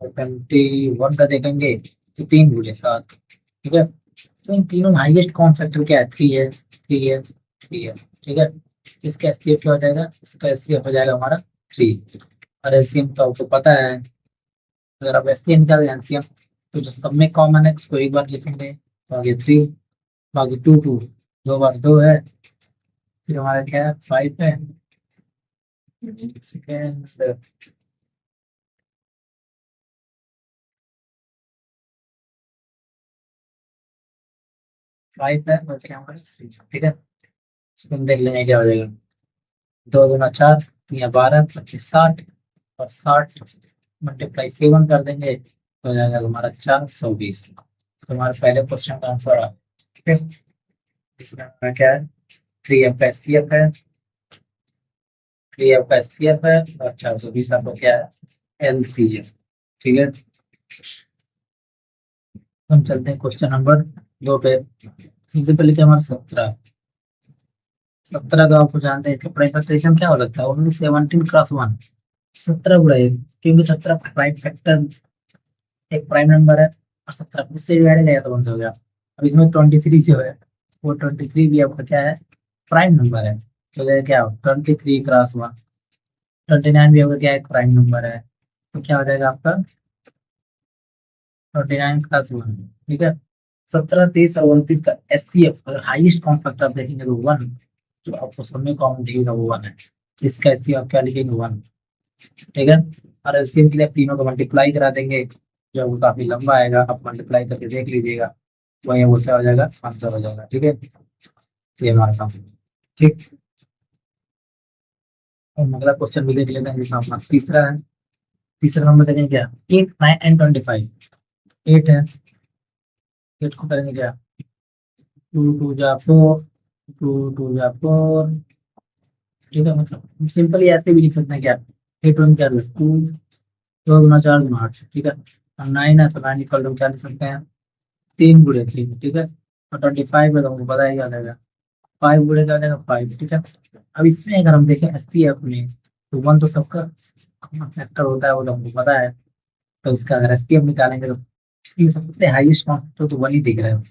और 21 का देखेंगे तो 3 गुणे 7, ठीक है। तो इन तीनों में हाईएस्ट कॉमन फैक्टर क्या है, 3 है, 3 है, 3 है, ठीक है। तो इसका एचसीएफ क्या हो जाएगा, इसका एचसीएफ हो जाएगा हमारा 3, और एलसीएम तो आपको पता है, अगर आप एचसीएफ निकाल एलसीएम, तो जो सब में कॉमन है उसको एक बार लिखेंगे, तो आगे 3, बाकी 2 2, 2 बार 2 है, फिर हमारा क्या है, 5 है, सेकेंड 5 है, और क्या हमारा 6, ठीक है। इसको हम देख लेंगे क्या हो जाएगा, 2 2 4, 3 12 25 60, और 60 मल्टीप्लाई 7 कर देंगे तो हो जाएगा हमारा 420। तो हमारे पहले क्वेश्चन का आंसर आ, ठीक है। इसमें हमारा क्या है, 3 का एचसीएफ है, 3 का एचसीएफ है, और 420 आपका क्या है, एलसीएम, ठीक है। हम चलते हैं क्वेश्चन नंबर 2 पे। सबसे पहले क्या हमारा 17 का आपको जानते हैं, इसका प्राइम फैक्टराइजेशन क्या हो सकता है, ओनली 17 × 1, 17 × 1, क्योंकि 17 प्राइम फैक्टर एक प्राइम नंबर है, और 17 उससे डिवाइड हो जाएगा तो कौन सा हो गया। अब इसमें 23 जो है, वो 23 भी आपका क्या है, प्राइम नंबर है, तो ये क्या हो, 23 × 1, 29 भी आपका क्या है, प्राइम नंबर है, तो क्या हो जाएगा आपका 29 × 1, ठीक है। 17 23 और 29 का एचसीएफ अगर हाईएस्ट कॉमन फैक्टर आप देखेंगे तो 1, जो आपको सब में कॉमन दिखेगा वो 1 है। इसका एचसीएफ आप क्या लिखेंगे 1, ठीक है। और एलसीएम के लिए आप तीनों को मल्टीप्लाई करा देंगे, जो वो काफी लंबा आएगा, आप मल्टीप्लाई करके देख लीजिएगा, वही वो क्या हो जाएगा, आंसर हो जाएगा, ठीक है। तो ये हमारा काम है, ठीक। और अगला क्वेश्चन भी देख लेते हैं, जिसमें अपना तीसरा है। तीसरा नंबर देखेंगे क्या, 8, 9 एंड 25। 8 है, 8 को करेंगे क्या, 2 2 जा 4, 2 2 जा 4, ठीक है। मतलब सिंपली ऐसे भी लिख सकते हैं क्या, 8 1 क्या 2, 2 गुना 4 गुना 8, ठीक है। और 9 है तो 9 इक्वल टू क्या लिख सकते हैं, 3 गुणे 3, ठीक है। और 25 है तो हमको पता है क्या जाएगा, 5 गुणे क्या जाएगा 5, ठीक है। अब इसमें अगर हम देखें एसटीएफ में, तो 1 तो सबका फैक्टर होता है, वो तो हमको पता है। तो इसका अगर एसटीएफ निकालेंगे तो इसकी सबसे हाईएस्ट कॉन्स्टेंट तो 1 ही दिख रहा है,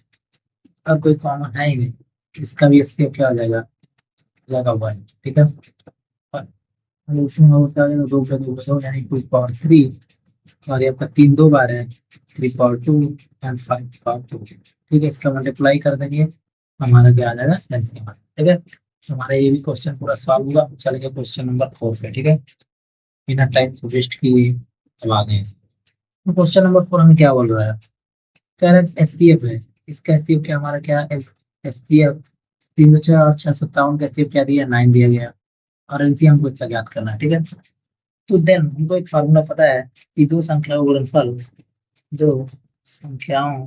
अब कोई कॉमन है ही नहीं। इसका भी एसटीएफ क्या हो जाएगा, हो जाएगा 1, ठीक है। और इसमें होता है 2 पे 2 2 यानी 2 पावर 3, और ये आपका 3 दो बार है, 3 पावर 2 एंड 5 पावर 2, ठीक है। इसका मल्टीप्लाई कर देंगे, हमारा क्या आ जाएगा एलसीएम, ठीक है। तो हमारा ये भी क्वेश्चन पूरा सॉल्व हुआ। चलेंगे क्वेश्चन नंबर 4 पे, ठीक है, बिना टाइम को वेस्ट किए अब आ गए। तो क्वेश्चन नंबर 4 हमें क्या बोल रहा है, कह रहा है एसटीएफ है। इसका एसटीएफ क्या, हमारा क्या एसटीएफ 306 और 657 का एसटीएफ क्या दिया, 9 दिया गया, और एलसीएम हमको इतना ज्ञात करना है, ठीक है। तो देन हमको एक फार्मूला पता है कि दो संख्याओं का गुणनफल, दो संख्याओं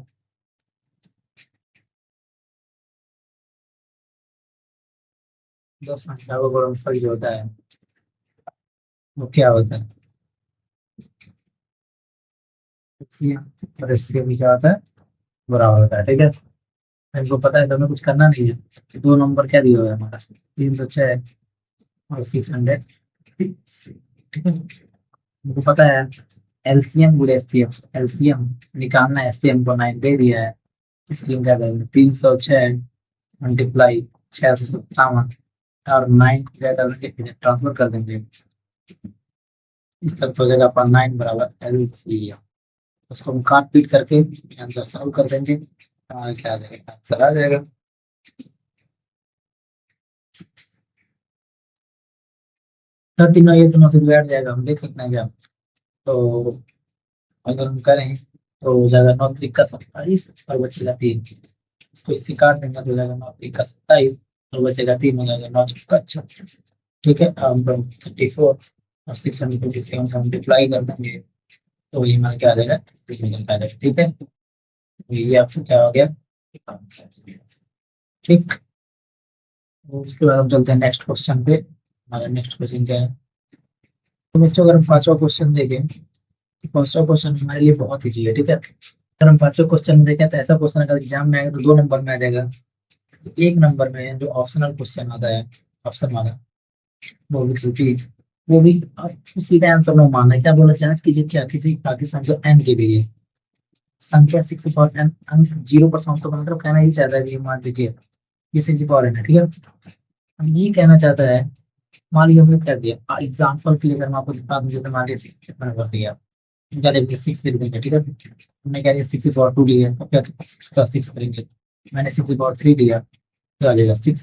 दो संख्याओं का गुणनफल जो होता है वो क्या होता है, एलसीएम और एसटीएफ क्या होता है, बराबर होता है, ठीक है। हमको पता है तो हमें कुछ करना नहीं है, कि दो नंबर क्या दिया हुआ है हमारा, 306 और 600, ठीक है। हमको पता है एलसीएम गुणे एसटीएफ, एलसीएम निकालना है, एसटीएम को 9 दे दिया है, इसलिए हम क्या करेंगे 306 मल्टीप्लाई 657 और 9 को क्या करेंगे ट्रांसफर कर देंगे, इस तक तो हो जाएगा अपन 9 बराबर एलसीएम। उसको हम काट पीट करके आंसर सॉल्व कर देंगे, हमारा क्या आ जाएगा, आंसर आ जाएगा। सर तीनों ये तीनों से बैठ जाएगा, हम देख सकते हैं क्या। तो अगर हम करें तो हो जाएगा 9 3 का 27 और बचेगा 3, इसको इससे काट देंगे तो हो जाएगा 9 3 का 27 और बचेगा 3, हो जाएगा 9 4 का 36, ठीक है। अब हम 34 और 627 का मल्टीप्लाई कर देंगे, तो ये हमारा क्या आ जाएगा, निकल के आ जाएगा, ठीक है। तो ये आपको क्या हो गया, ठीक। तो उसके बाद हम चलते हैं नेक्स्ट क्वेश्चन पे। हमारा नेक्स्ट क्वेश्चन क्या है, तो बच्चों अगर हम पांचवा क्वेश्चन देखें, तो पांचवा क्वेश्चन हमारे लिए बहुत ईजी है, ठीक है। अगर हम पांचवा क्वेश्चन में देखें तो ऐसा क्वेश्चन अगर एग्जाम में आएगा तो 2 नंबर में आ जाएगा। तो 1 नंबर में जो ऑप्शनल क्वेश्चन आता है, ऑप्शन वाला, वो भी त्रुटि, वो भी आपको सीधा आंसर में मानना है। क्या बोला, जांच कीजिए क्या किसी बाकी संख्या n के लिए संख्या 6 पावर n अंक 0 पर समाप्त होगा, मतलब कहना ही चाहता है कि मान लीजिए ये 6 पावर n है, ठीक है। हम ये कहना चाहता है, मान लीजिए हमने क्या दिया एग्जाम्पल के लिए, अगर मैं आपको दिखा दूं, जैसे मान लीजिए कितना कर दिया, क्या देखिए 6 लिख देंगे, ठीक है। हमने क्या दिया 6 पावर 2 लिया, अब क्या 6 का 6 करेंगे, मैंने 6 पावर 3 लिया, क्या आ जाएगा 6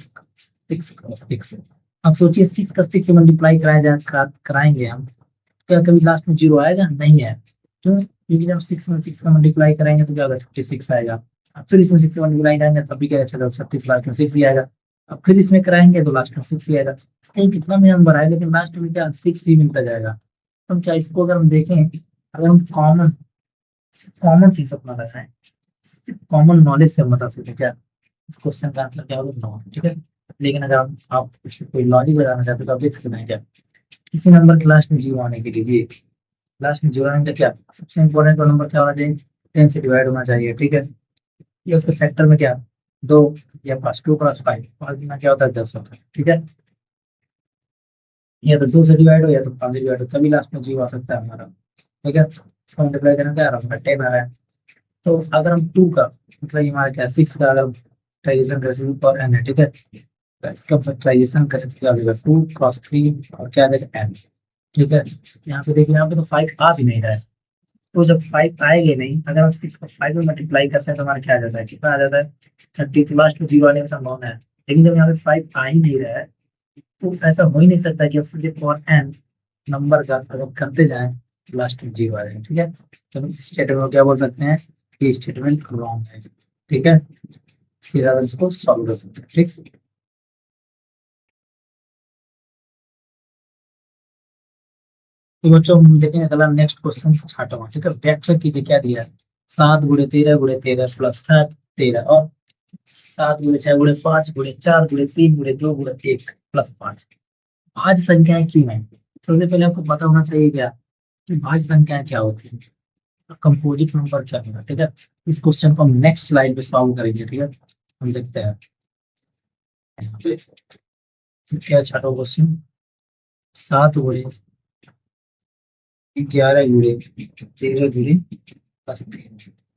6 का 6। अब सोचिए 6 का 6 से मल्टीप्लाई कराएंगे हम, क्या कभी लास्ट में 0 आएगा, नहीं है। क्यों, क्योंकि जब 6 में 6 का मल्टीप्लाई कराएंगे तो क्या होगा 36 आएगा। अब फिर इसमें 6 से मल्टीप्लाई करेंगे तब भी क्या चलो 36, लास्ट में 6 ही आएगा। अब फिर इसमें कराएंगे तो लास्ट में 6 ही आएगा। इसका कितना भी नंबर आए लेकिन लास्ट में क्या 6 ही मिलता जाएगा। तो हम क्या इसको अगर हम देखें, अगर हम कॉमन कॉमन चीज अपना रखें, कॉमन नॉलेज से हम बता सकते हैं क्या इस क्वेश्चन का आंसर क्या होगा, 9, ठीक है। लेकिन अगर आप इसमें कोई लॉजिक लगाना चाहते हो तो आप देख सकते हैं क्या, किसी नंबर के लास्ट में 0 आने के लिए, लास्ट में 0 आने का क्या सबसे इंपॉर्टेंट नंबर क्या होना चाहिए, 10 से डिवाइड होना चाहिए, ठीक है। ये उसके फैक्टर में क्या 2 या प्लस 2 प्लस 5, 5 में क्या होता है 10 होता है, ठीक है। या तो 2 से डिवाइड हो या तो 5 से डिवाइड हो, तभी लास्ट में 0 आ सकता है हमारा, ठीक है। इसका मल्टीप्लाई करना क्या आ रहा है, 10 आ रहा है। तो अगर हम 2 का मतलब ये हमारा क्या 6 का अगर फैक्टराइजेशन करें पर n है, ठीक है। तो इसका फैक्टराइजेशन करें तो क्या हो जाएगा 2 क्रॉस 3 और क्या आ जाएगा n, ठीक है। यहाँ पे देखिए, यहाँ पे तो 5 आ भी नहीं रहा है, तो जब 5 आएगा नहीं, अगर हम 6 को 5 में मल्टीप्लाई करते हैं तो हमारा क्या आ जाता है, कितना आ जाता है 30, तो लास्ट में 0 आने की संभावना है। लेकिन जब यहाँ पे 5 आ ही नहीं रहा है तो ऐसा हो ही नहीं सकता कि अब सीधे फॉर एन नंबर का अगर करते जाएं लास्ट में जीरो आ जाए। ठीक है, तो हम इस स्टेटमेंट को क्या बोल सकते हैं, ये स्टेटमेंट रॉन्ग है। ठीक है, इसके बाद हम इसको सॉल्व कर सकते हैं। ठीक, तो बच्चों हम देखेंगे अगला नेक्स्ट क्वेश्चन छठवां। ठीक है, व्याख्या कीजिए क्या दिया है। 7 गुणे 13 गुणे 13 और 7 गुणे 6 गुणे 5 गुणे 4 गुणे 3 गुणे 2 गुणे 1 प्लस 5 भाज्य संख्याएं क्यों है। सबसे पहले आपको पता होना चाहिए क्या कि भाज्य संख्याएं क्या होती है, कंपोजिट नंबर क्या होगा। ठीक है, इस क्वेश्चन को हम नेक्स्ट स्लाइड पे सॉल्व करेंगे। ठीक है, हम देखते हैं यहाँ पे क्या छठा क्वेश्चन। 7 गुणे 11 गुणे 13 गुणे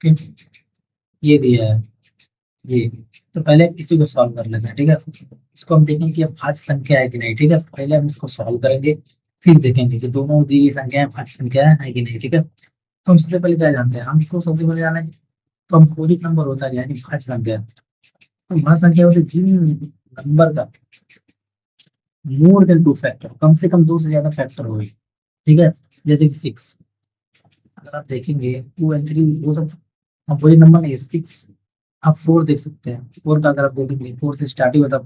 3। ये दिया है ये, तो पहले इसी को सॉल्व कर लेते हैं। ठीक है, इसको हम देखेंगे कि ये भाज्य संख्या है कि नहीं। ठीक है, पहले हम इसको सॉल्व करेंगे फिर देखेंगे कि दोनों दी गई संख्याएं भाज्य संख्या है कि नहीं। ठीक है, तो हम सबसे पहले क्या जानते हैं, हमको सबसे पहले जाना है कंपोजिट नंबर होता है यानी भाज्य संख्या। तो भाज्य संख्या होती है जिन नंबर का मोर देन 2 फैक्टर, कम से कम 2 से ज्यादा फैक्टर हो। ठीक है, जैसे कि 6, अगर आप देखेंगे 2 और 3 वो सब कंपोजिट नंबर नहीं है। 6 आप 4 देख सकते हैं, 4 का अगर आप देखेंगे 4 से स्टार्टिंग होता है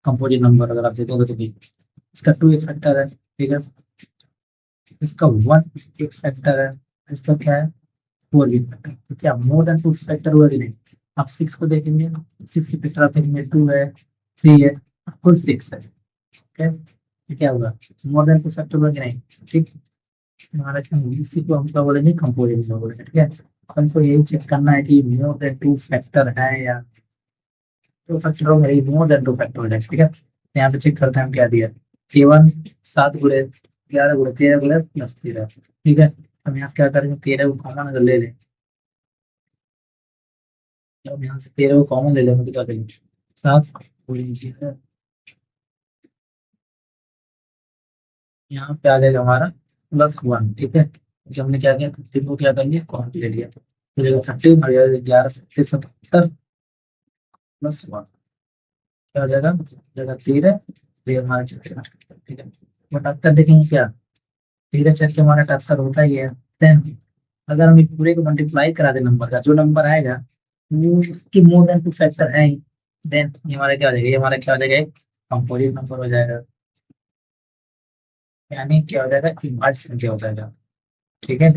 कंपोजिट नंबर, अगर आप देखोगे तो भी इसका 2 एक फैक्टर है। ठीक है, इसका 1 एक फैक्टर है, इसका क्या है 4 भी फैक्टर। तो क्या मोर देन 2 फैक्टर हुआ कि नहीं। आप 6 को देखेंगे, 6 की फैक्टर आप देखेंगे 2 है, 3 है, कुल 6 है। ओके, तो क्या होगा मोर देन 2 फैक्टर हुआ कि नहीं। ठीक, हमारा क्या इसी को हम क्या बोलेंगे कंपोजिट नंबर बोलेंगे। ठीक है, हमको यही चेक करना है कि मोर देन 2 फैक्टर है या 2 फैक्टर हो गई, मोर देन 2 फैक्टर हो जाए। ठीक है, तो यहाँ पे चेक करते हैं हम क्या दिया। केवन 7 गुणे 11 गुणे 13 गुणे प्लस 13। ठीक है, हम यहाँ से क्या करेंगे 13 को कॉमन अगर ले लें, जब यहाँ से 13 को कॉमन ले लेंगे तो क्या करेंगे 7 गुणे 11, यहाँ पे आ जाएगा हमारा +1। ठीक है, जब हमने क्या किया 13 को क्या कर लिया कॉमन ले लिया, तो जगह 13 और 11 77 +1 क्या हो जाएगा, जगह 13 तो ये हमारा 78। ठीक है, 78 देखेंगे क्या 13 4 के हमारा 78 होता ही है। देन अगर हम इस पूरे को मल्टीप्लाई करा दें नंबर का, जो नंबर आएगा वो उसकी मोर देन 2 फैक्टर है ही, देन ये हमारा क्या हो जाएगा, ये हमारा क्या हो जाएगा एक कंपोजिट नंबर हो जाएगा, यानी क्या हो जाएगा एक भाज्य संख्या हो जाएगा। ठीक है,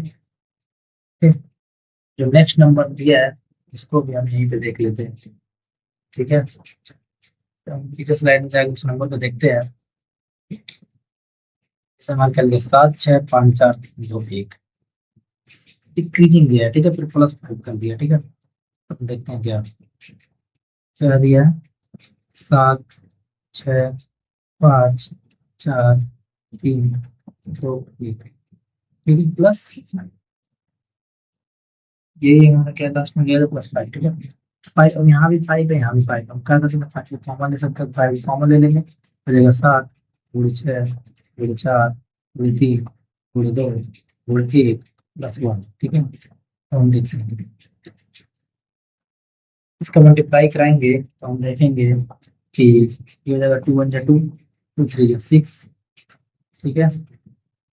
फिर जो नेक्स्ट नंबर दिया है उसको भी हम यहीं पे देख लेते हैं। ठीक है, तो हम पीछे स्लाइड में जाकर उस नंबर को देखते हैं। जैसे हमारे क्या लिया 7 6 5 4 3 2 1 डिक्रीजिंग दिया है। ठीक है, फिर +5 कर दिया। ठीक है, अब देखते हैं क्या क्या दिया है। 7 6 5 4 3 2 1, ठीक है प्लस, यही हमारा क्या लास्ट में गया था +5। ठीक है, 5 और यहाँ भी 5 है, यहाँ भी 5, हम क्या कर सकते हैं 5 को कॉमन ले सकते हैं, 5 कॉमन ले लेंगे हो जाएगा 7 गुणे 6 गुणे 4 गुणे 3 गुणे 2 गुणे 1 +1। ठीक है, तो हम देखते हैं इसका मल्टीप्लाई कराएंगे तो हम देखेंगे कि ये हो जाएगा 2 1 जा 2, 2 3 जा 6। ठीक है,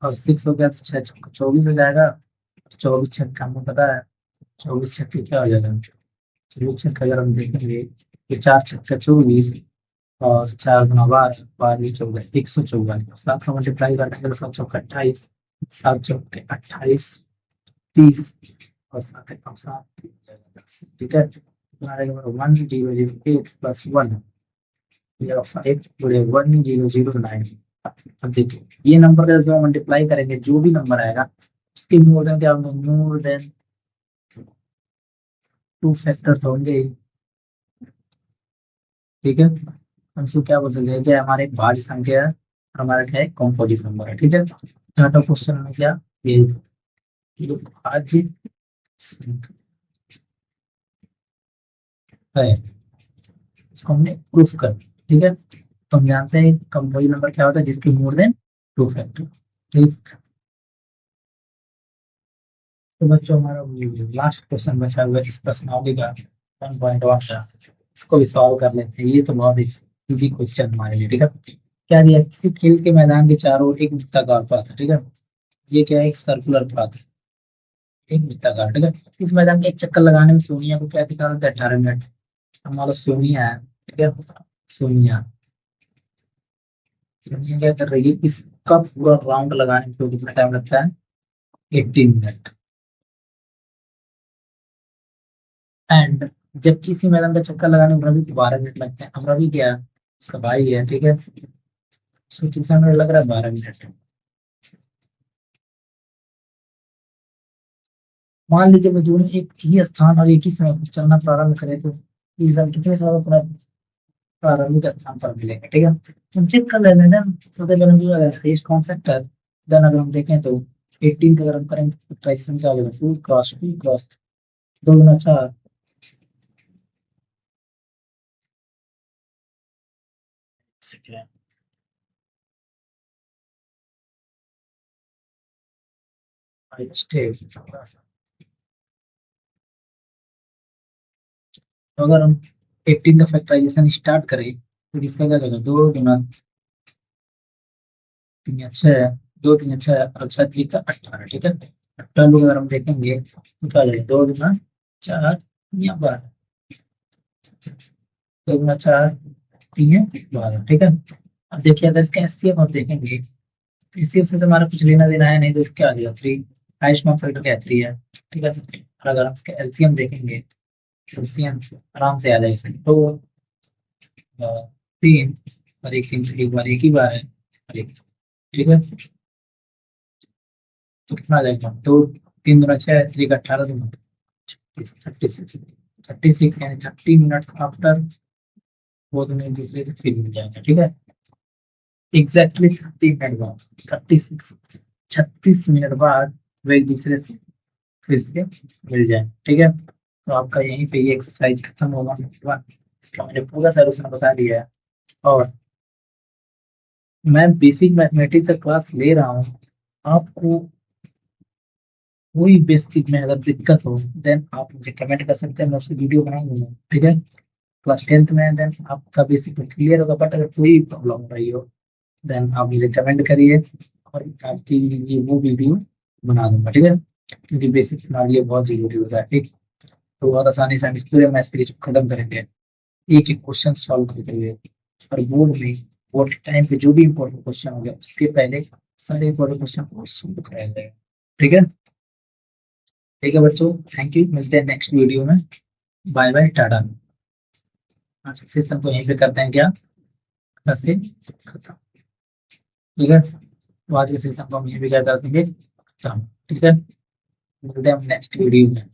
और 6 हो गया तो 6 24 हो जाएगा। 24 6 का हमें पता है, 24 6 क्या हो जाएगा, 24 6 अगर हम देखेंगे तो 4 6 24 और 4 गुना 12 12 14 114, 7 का मल्टीप्लाई करेंगे तो 7 चौक 28, 7 चौक 28 30 और 7 1 7 ठीक है, 1 0 0 8 +1 5 गुणे 1 0 0 9। अब देखिए ये नंबर का जो मल्टीप्लाई करेंगे जो भी नंबर आएगा उसके मोर देन क्या होंगे, मोर देन 2 फैक्टर तो होंगे ही। ठीक है, हम इसको क्या बोल सकते हैं कि हमारे एक भाज्य संख्या है और हमारा क्या है कॉम्पोजिट नंबर है। ठीक है, थर्ड क्वेश्चन में क्या ये भाज्य संख्या है, इसको हमने प्रूफ कर दिया। ठीक है, तो हम जानते हैं कंपोजिट नंबर क्या होता है जिसके मोर देन 2 फैक्टर। ठीक, तो बच्चों हमारा लास्ट क्वेश्चन बचा हुआ है इस प्रश्नावली का 1.1 का। इसको भी सॉल्व कर लेते हैं। ये तो बहुत इजी क्वेश्चन हमारे लिए। ठीक है, क्या दिया, किसी खेल के मैदान के चारों ओर एक वृत्ताकार पाथ है। ठीक है, ये क्या है, एक सर्कुलर पाथ है, एक वृत्ताकार। ठीक है, इस मैदान के एक चक्कर लगाने में सोनिया को क्या दिखा रहा था, 18 मिनट। हमारा सोनिया है, ठीक है, सोनिया सोनिया क्या कर रही है, इसका पूरा राउंड लगाने में तो कितना टाइम लगता है, 18 मिनट। एंड जब किसी मैदान का चक्कर लगाने में रवि को 12 मिनट लगते हैं। अब रवि क्या है, उसका भाई है, ठीक है, उसको कितना मिनट लग रहा है, 12 मिनट। मान लीजिए वो दोनों एक ही स्थान और एक ही समय पर चलना प्रारंभ करें, तो ये सब कितने समय पर प्रारंभिक स्थान पर मिलेंगे। ठीक है, हम चेक कर लेते हैं। सबसे पहले मुझे इस कॉन्सेप्ट है, देन अगर हम देखें तो 18 का अगर हम करेंगे तो फैक्टराइजेशन क्या होगा, 2 क्रॉस 2 गुना 4, तो अगर हम 18 का फैक्टराइजेशन स्टार्ट करें तो इसका क्या जाएगा, 2 गुना 3 या 6, 2 3 या 6 और 6 3 का 18। ठीक है, 18 लोग अगर हम देखेंगे तो क्या जाएगा, 2 गुना 4 या 12, 2 गुना 4 3 है 12। ठीक है, अब देखिए अगर इसका एचसीएफ हम देखेंगे तो एचसीएफ से हमारा कुछ लेना देना है नहीं, तो इसका आ गया 3, हाइस्ट नॉन फैक्टर क्या 3 है। ठीक है, और अगर हम इसका एलसीएम देखेंगे, एलसीएम आराम से आ जाएगा इसका, तो 3 और एक 3 एक बार एक ही बार है और एक, ठीक है, तो कितना आ जाएगा, 2 3 गुना 6 3 का 18 दूना 36, 36 यानी 30 मिनट आफ्टर वो दोनों एक दूसरे से फिर मिल जाएंगे। ठीक है, एग्जैक्टली 30 मिनट बाद, 36 बाद वो एक दूसरे से फिर से मिल जाए। ठीक है, तो आपका यहीं पे ये एक्सरसाइज खत्म होगा। इसका मैंने पूरा सोल्यूशन बता दिया है। और मैं बेसिक मैथमेटिक्स का क्लास ले रहा हूँ, आपको कोई बेसिक में अगर दिक्कत हो देन आप मुझे कमेंट कर सकते हैं, मैं उसकी वीडियो बनाऊंगा। ठीक है, क्लास 10th में देन आपका बेसिक तो क्लियर होगा, बट अगर कोई प्रॉब्लम हो रही हो देन आप मुझे कमेंट करिए और आपकी ये वो वीडियो बना दूंगा। ठीक है, क्योंकि बेसिक्स हमारे लिए बहुत जरूरी होता है। ठीक, तो बहुत आसानी से हम इस पूरे मैथ सीरीज को खत्म करेंगे, एक एक क्वेश्चन सॉल्व करते हुए। और बोर्ड के टाइम पे जो भी इंपॉर्टेंट क्वेश्चन हो गया उसके पहले सारे इंपॉर्टेंट क्वेश्चन को सॉल्व कराया जाएगा। ठीक है, ठीक है बच्चों, थैंक यू, मिलते हैं नेक्स्ट वीडियो में। बाय बाय, टाटा। आज के सेशन को यहीं पे करते हैं क्या, से खत्म। ठीक है, तो आज के सेशन को हम यहीं पे क्या कर देंगे खत्म। ठीक है, मिलते हैं नेक्स्ट वीडियो में।